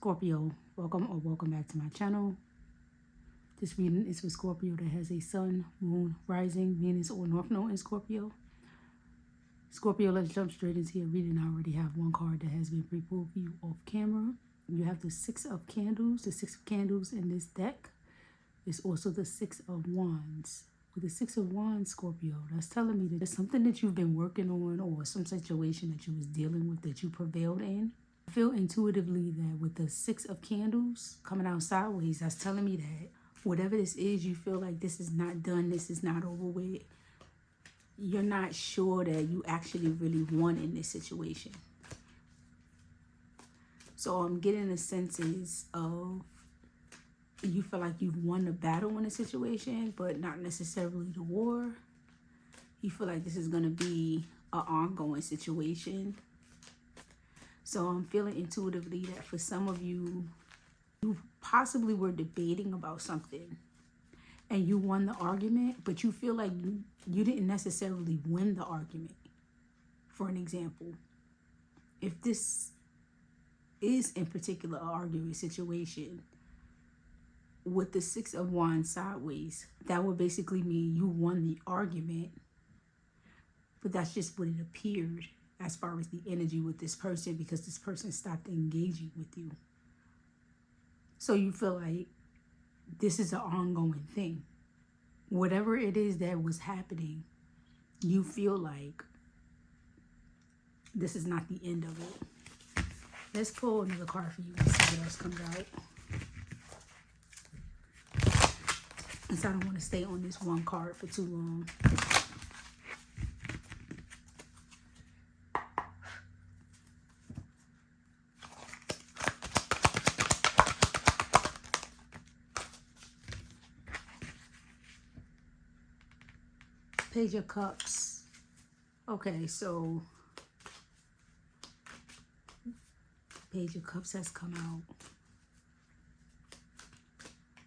Scorpio, welcome back to my channel. This reading is for Scorpio that has a sun, moon, rising, Venus, or North Node in Scorpio. Scorpio, let's jump straight into your reading. I already have one card that has been pre-pulled for you off camera. You have the Six of Candles. The Six of Candles in this deck is also the Six of Wands. With the Six of Wands, Scorpio, that's telling me that there's something that you've been working on or some situation that you was dealing with that you prevailed in. I feel intuitively that with the Six of Candles coming out sideways, that's telling me that whatever this is, you feel like this is not done, this is not over with. You're not sure that you actually really won in this situation. So I'm getting the senses of you feel like you've won the battle in a situation, but not necessarily the war. You feel like this is going to be an ongoing situation. So I'm feeling intuitively that for some of you, you possibly were debating about something and you won the argument, but you feel like you didn't necessarily win the argument. For an example, if this is in particular an arguing situation, with the Six of Wands sideways, that would basically mean you won the argument, but that's just what it appeared as far as the energy with this person, because this person stopped engaging with you. So you feel like this is an ongoing thing. Whatever it is that was happening, you feel like this is not the end of it. Let's pull another card for you and see what else comes out. Because I don't want to stay on this one card for too long. Page of Cups. Okay, so Page of Cups has come out.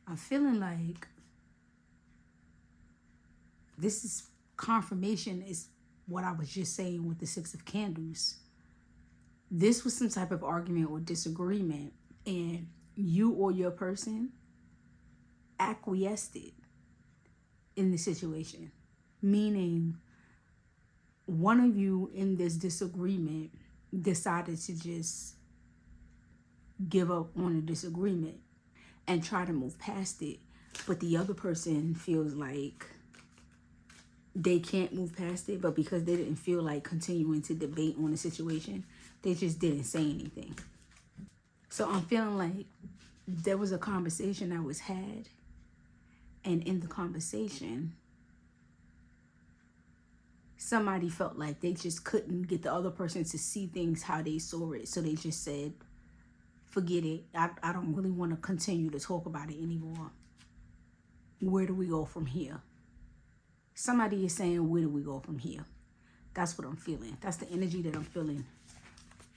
I'm feeling like this is confirmation is what I was just saying with the Six of Candles. This was some type of argument or disagreement, and you or your person acquiesced in the situation. Meaning, one of you in this disagreement decided to just give up on the disagreement and try to move past it. But the other person feels like they can't move past it, but because they didn't feel like continuing to debate on the situation, they just didn't say anything. So I'm feeling like there was a conversation that was had, and in the conversation, somebody felt like they just couldn't get the other person to see things how they saw it. So they just said, forget it. I don't really want to continue to talk about it anymore. Where do we go from here? Somebody is saying, where do we go from here? That's what I'm feeling. That's the energy that I'm feeling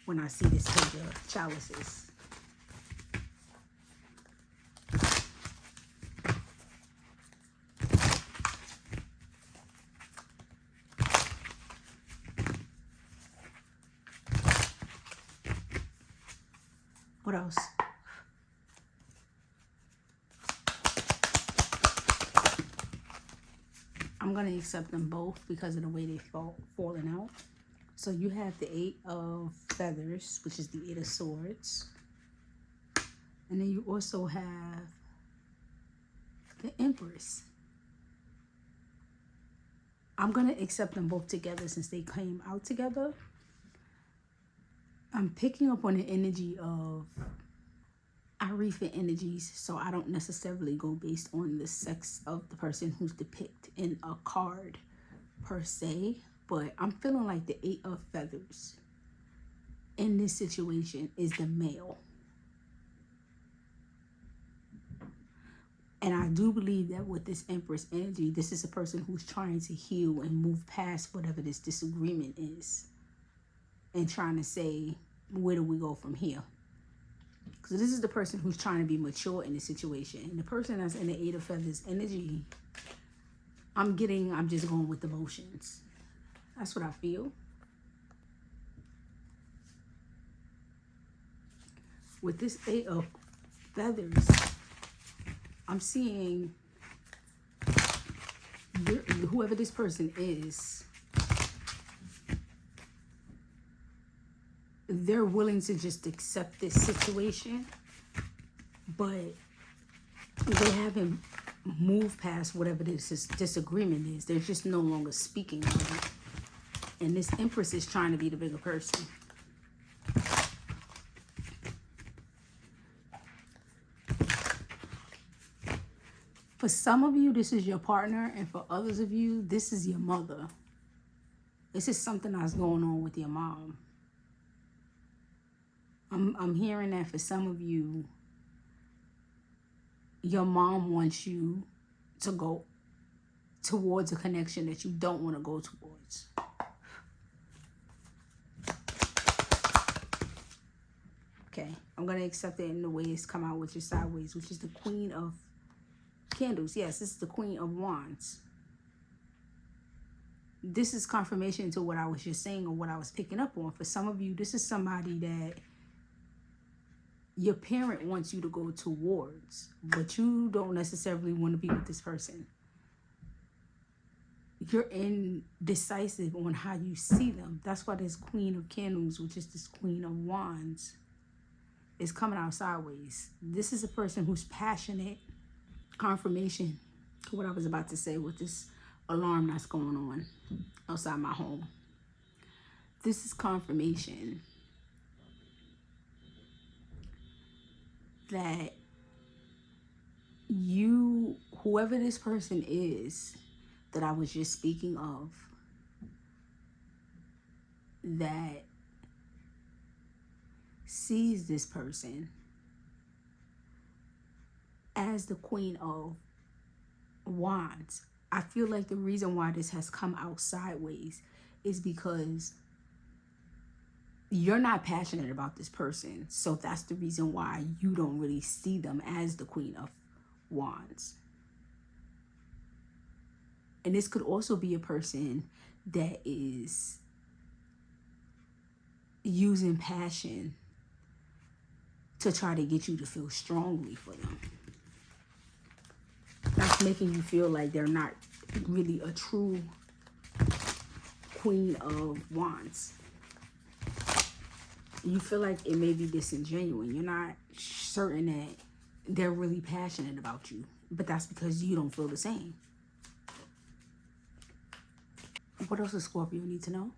when I see this Page of Chalices. What else? I'm going to accept them both because of the way they're falling out. So you have the Eight of Feathers, which is the Eight of Swords. And then you also have the Empress. I'm going to accept them both together since they came out together. I'm picking up on the energy of Arifa energies, so I don't necessarily go based on the sex of the person who's depicted in a card per se, but I'm feeling like the Eight of Feathers in this situation is the male. And I do believe that with this Empress energy, this is a person who's trying to heal and move past whatever this disagreement is and trying to say, where do we go from here? Because this is the person who's trying to be mature in the situation. And the person that's in the Eight of Feathers energy, I'm just going with emotions. That's what I feel. with this Eight of Feathers, I'm seeing whoever this person is, they're willing to just accept this situation, but they haven't moved past whatever this disagreement is. They're just no longer speaking on it. And this Empress is trying to be the bigger person. For some of you, this is your partner, and for others of you, this is your mother. This is something that's going on with your mom. I'm hearing that for some of you, your mom wants you to go towards a connection that you don't want to go towards. Okay, I'm going to accept it in the way it's come out, which is sideways, which is the Queen of Candles. Yes, this is the Queen of Wands. This is confirmation to what I was just saying or what I was picking up on. For some of you, this is somebody that your parent wants you to go towards, but you don't necessarily want to be with this person. You're indecisive on how you see them. That's why this Queen of Candles, which is this Queen of Wands, is coming out sideways. This is a person who's passionate. Confirmation to what I was about to say with this alarm that's going on outside my home. This is confirmation that you, whoever this person is that I was just speaking of, that sees this person as the Queen of Wands. I feel like the reason why this has come out sideways is because you're not passionate about this person. So that's the reason why you don't really see them as the Queen of Wands. And this could also be a person that is using passion to try to get you to feel strongly for them. That's making you feel like they're not really a true Queen of Wands. You feel like it may be disingenuous. You're not certain that they're really passionate about you, but that's because you don't feel the same. What else does Scorpio need to know?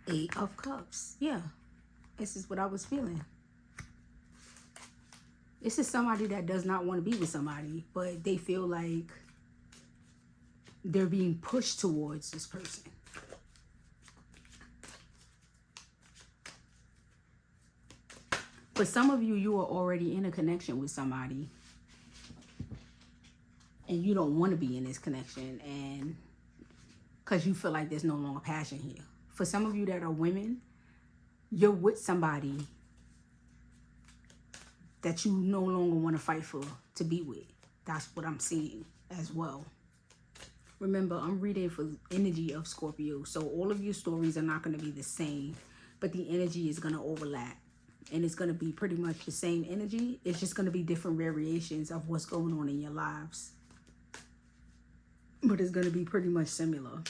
Eight of Cups. Yeah, this is what I was feeling. This is somebody that does not want to be with somebody, but they feel like they're being pushed towards this person. For some of you, you are already in a connection with somebody and you don't want to be in this connection, and because you feel like there's no longer passion here. For some of you that are women, you're with somebody that you no longer want to fight for to be with. That's what I'm seeing as well. Remember, I'm reading for energy of Scorpio, so all of your stories are not going to be the same, but the energy is going to overlap, and it's going to be pretty much the same energy. It's just going to be different variations of what's going on in your lives, but it's going to be pretty much similar.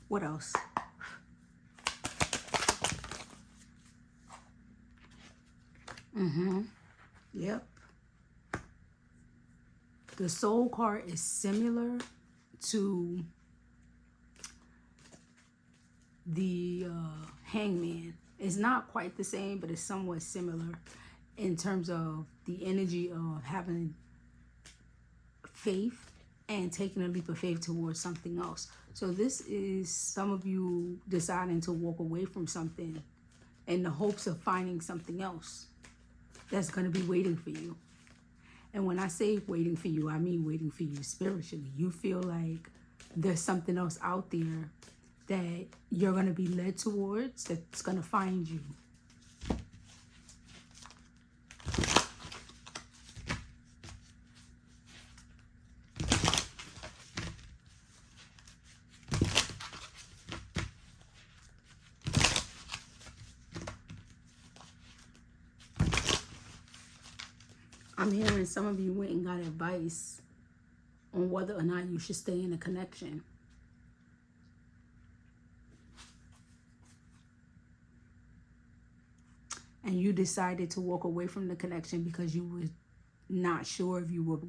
What else? Yep. The Soul card is similar to the Hangman. It's not quite the same, but it's somewhat similar in terms of the energy of having faith and taking a leap of faith towards something else. So this is some of you deciding to walk away from something in the hopes of finding something else that's going to be waiting for you. And when I say waiting for you, I mean waiting for you spiritually. You feel like there's something else out there that you're going to be led towards that's going to find you. I'm hearing some of you went and got advice on whether or not you should stay in a connection. And you decided to walk away from the connection because you were not sure if you were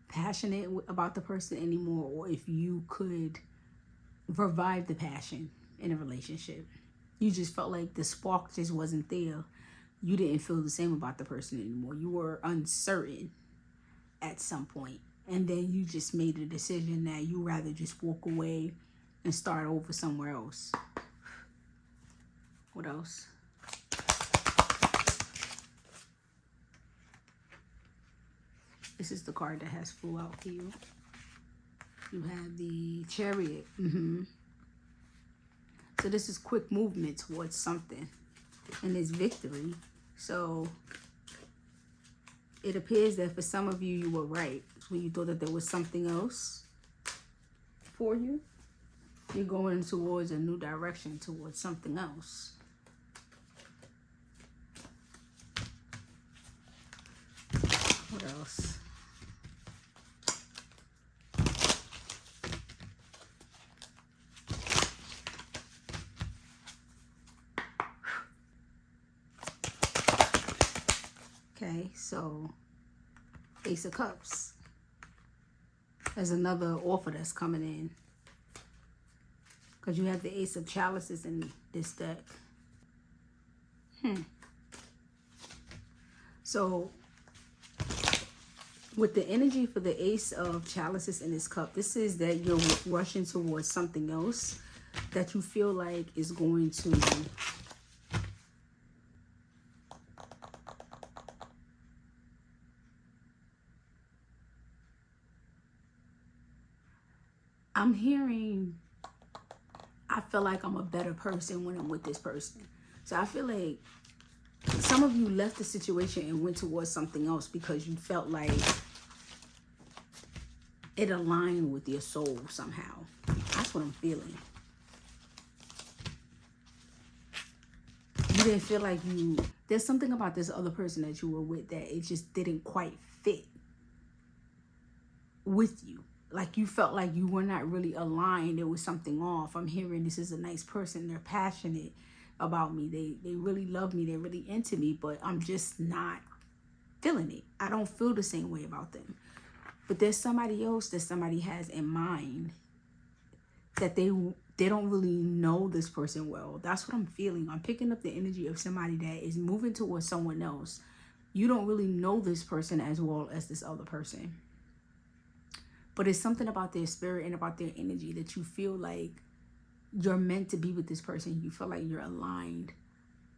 passionate about the person anymore, or if you could revive the passion in a relationship. You just felt like the spark just wasn't there. You didn't feel the same about the person anymore. You were uncertain at some point. And then you just made a decision that you rather just walk away and start over somewhere else. What else? This is the card that has flew out for you. You have the Chariot. So this is quick movement towards something. And it's victory. So it appears that for some of you, you were right. When you thought that there was something else for you, you're going towards a new direction, towards something else. What else? Okay, so Ace of Cups. There's another offer that's coming in. Because you have the Ace of Chalices in this deck. So, with the energy for the Ace of Chalices in this cup, this is that you're rushing towards something else that you feel like is going to... I'm hearing, I feel like I'm a better person when I'm with this person. So I feel like some of you left the situation and went towards something else because you felt like it aligned with your soul somehow. That's what I'm feeling. You didn't feel like there's something about this other person that you were with that it just didn't quite fit with you. Like you felt like you were not really aligned. There was something off. I'm hearing this is a nice person. They're passionate about me. They really love me. They're really into me, but I'm just not feeling it. I don't feel the same way about them. But there's somebody else that somebody has in mind that they don't really know this person well. That's what I'm feeling. I'm picking up the energy of somebody that is moving towards someone else. You don't really know this person as well as this other person. But it's something about their spirit and about their energy that you feel like you're meant to be with this person. You feel like you're aligned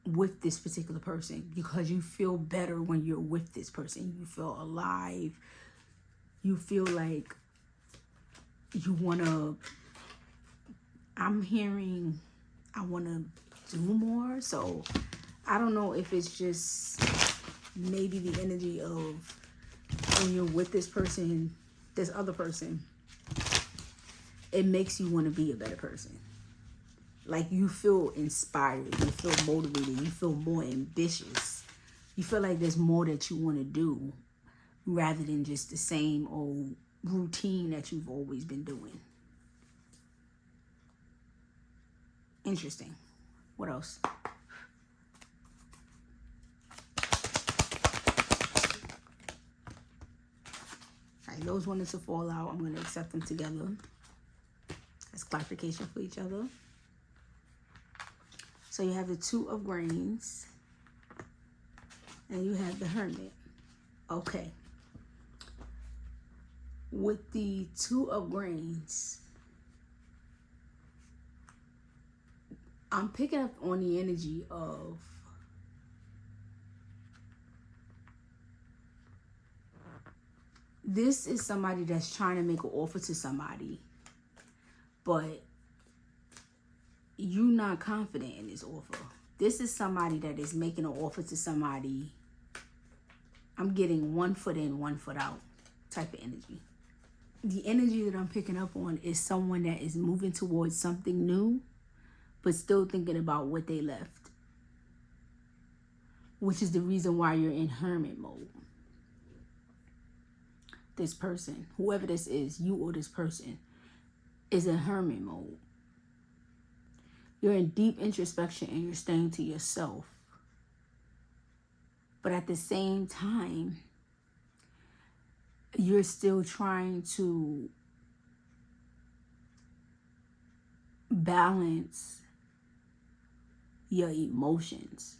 with this particular person because you feel better when you're with this person. You feel alive. You feel like you want to... I'm hearing I want to do more. So I don't know if it's just maybe the energy of when you're with this person, this other person, it makes you want to be a better person. Like you feel inspired, you feel motivated, you feel more ambitious. You feel like there's more that you want to do rather than just the same old routine that you've always been doing. Interesting. What else? Those wanted to fall out, I'm going to accept them together as clarification for each other. So you have the Two of Grains and you have the Hermit. Okay. With the Two of Grains, I'm picking up on the energy of this is somebody that's trying to make an offer to somebody, but you're not confident in this offer. This is somebody that is making an offer to somebody. I'm getting 1 foot in, 1 foot out type of energy. The energy that I'm picking up on is someone that is moving towards something new, but still thinking about what they left, which is the reason why you're in hermit mode. this person, whoever this is, you or this person, is in hermit mode. You're in deep introspection and you're staying to yourself. But at the same time, you're still trying to balance your emotions.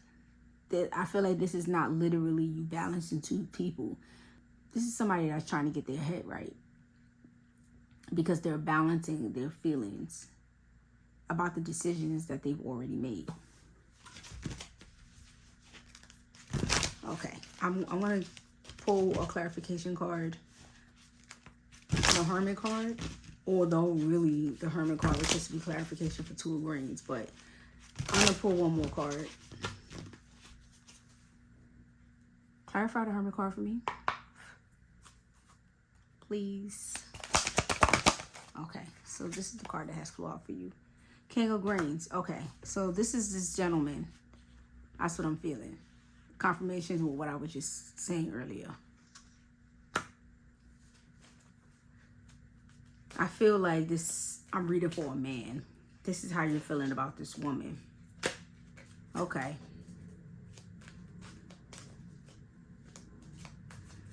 That I feel like this is not literally you balancing two people. This is somebody that's trying to get their head right, because they're balancing their feelings about the decisions that they've already made. Okay, I'm going to pull a clarification card, the Hermit card, although really the Hermit card was supposed to be clarification for Two of Rings, but I'm going to pull one more card. Clarify the Hermit card for me, please. Okay, so this is the card that has flew out for you. King of Reins. Okay, so this is this gentleman. That's what I'm feeling. Confirmations with what I was just saying earlier. I feel like this, I'm reading for a man. This is how you're feeling about this woman. Okay.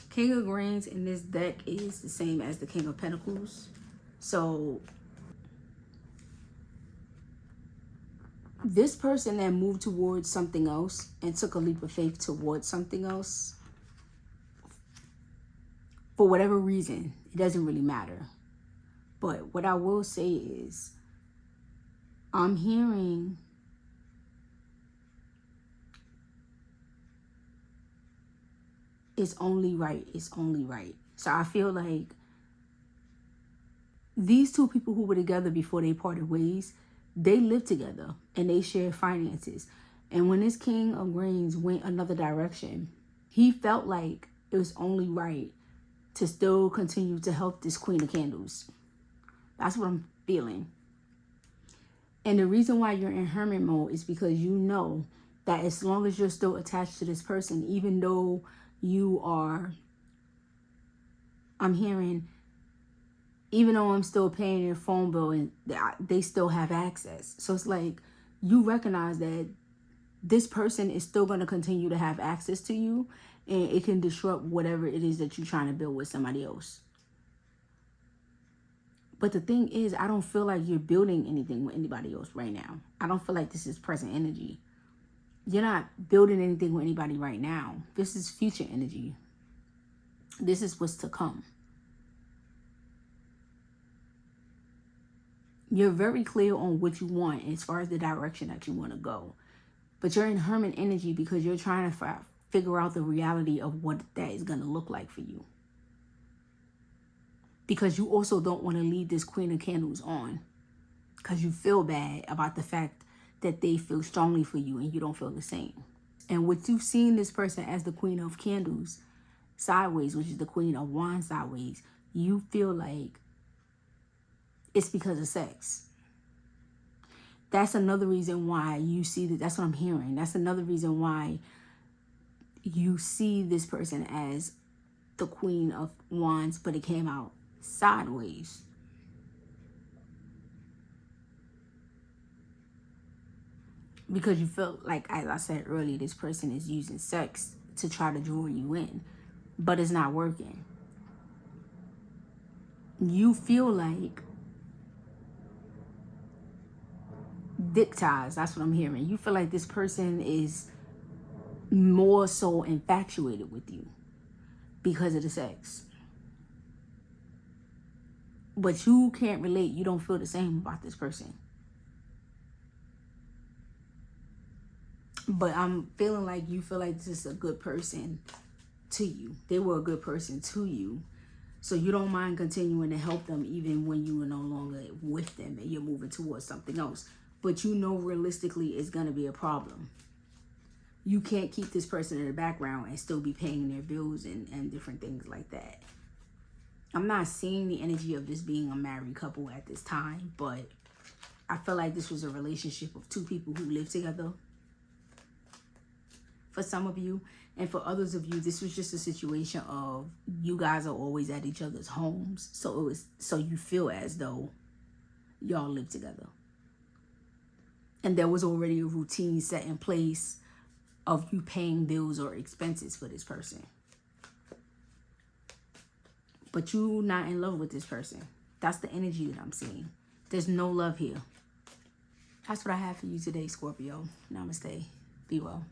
King of Reins in this deck is the same as the King of Pentacles. So this person that moved towards something else and took a leap of faith towards something else, for whatever reason, it doesn't really matter. But what I will say is, I'm hearing it's only right. It's only right. So I feel like these two people who were together before they parted ways, they lived together and they shared finances. And when this King of Reins went another direction, he felt like it was only right to still continue to help this Queen of Candles. That's what I'm feeling. And the reason why you're in hermit mode is because you know that as long as you're still attached to this person, even though you are, I'm hearing, even though I'm still paying their phone bill and they still have access. So it's like you recognize that this person is still going to continue to have access to you, and it can disrupt whatever it is that you're trying to build with somebody else. But the thing is, I don't feel like you're building anything with anybody else right now. I don't feel like this is present energy. You're not building anything with anybody right now. This is future energy. This is what's to come. You're very clear on what you want as far as the direction that you want to go. But you're in hermit energy because you're trying to figure out the reality of what that is going to look like for you. Because you also don't want to leave this Queen of Candles on, because you feel bad about the fact that they feel strongly for you and you don't feel the same. And what you've seen this person as the Queen of Candles sideways, which is the Queen of Wands sideways, you feel like it's because of sex. That's another reason why you see that. That's what I'm hearing. That's another reason why you see this person as the Queen of Wands, but it came out sideways. Because you felt like, as I said earlier, this person is using sex to try to draw you in, but it's not working. You feel like dick ties. That's what I'm hearing. You feel like this person is more so infatuated with you because of the sex. But you can't relate. You don't feel the same about this person. But I'm feeling like you feel like this is a good person to you. They were a good person to you. So you don't mind continuing to help them even when you are no longer with them and you're moving towards something else. But you know realistically it's going to be a problem. You can't keep this person in the background and still be paying their bills and different things like that. I'm not seeing the energy of this being a married couple at this time, but I feel like this was a relationship of two people who live together for some of you. And for others of you, this was just a situation of you guys are always at each other's homes. So you feel as though y'all live together. And there was already a routine set in place of you paying bills or expenses for this person. But you not in love with this person. That's the energy that I'm seeing. There's no love here. That's what I have for you today, Scorpio. Namaste. Be well.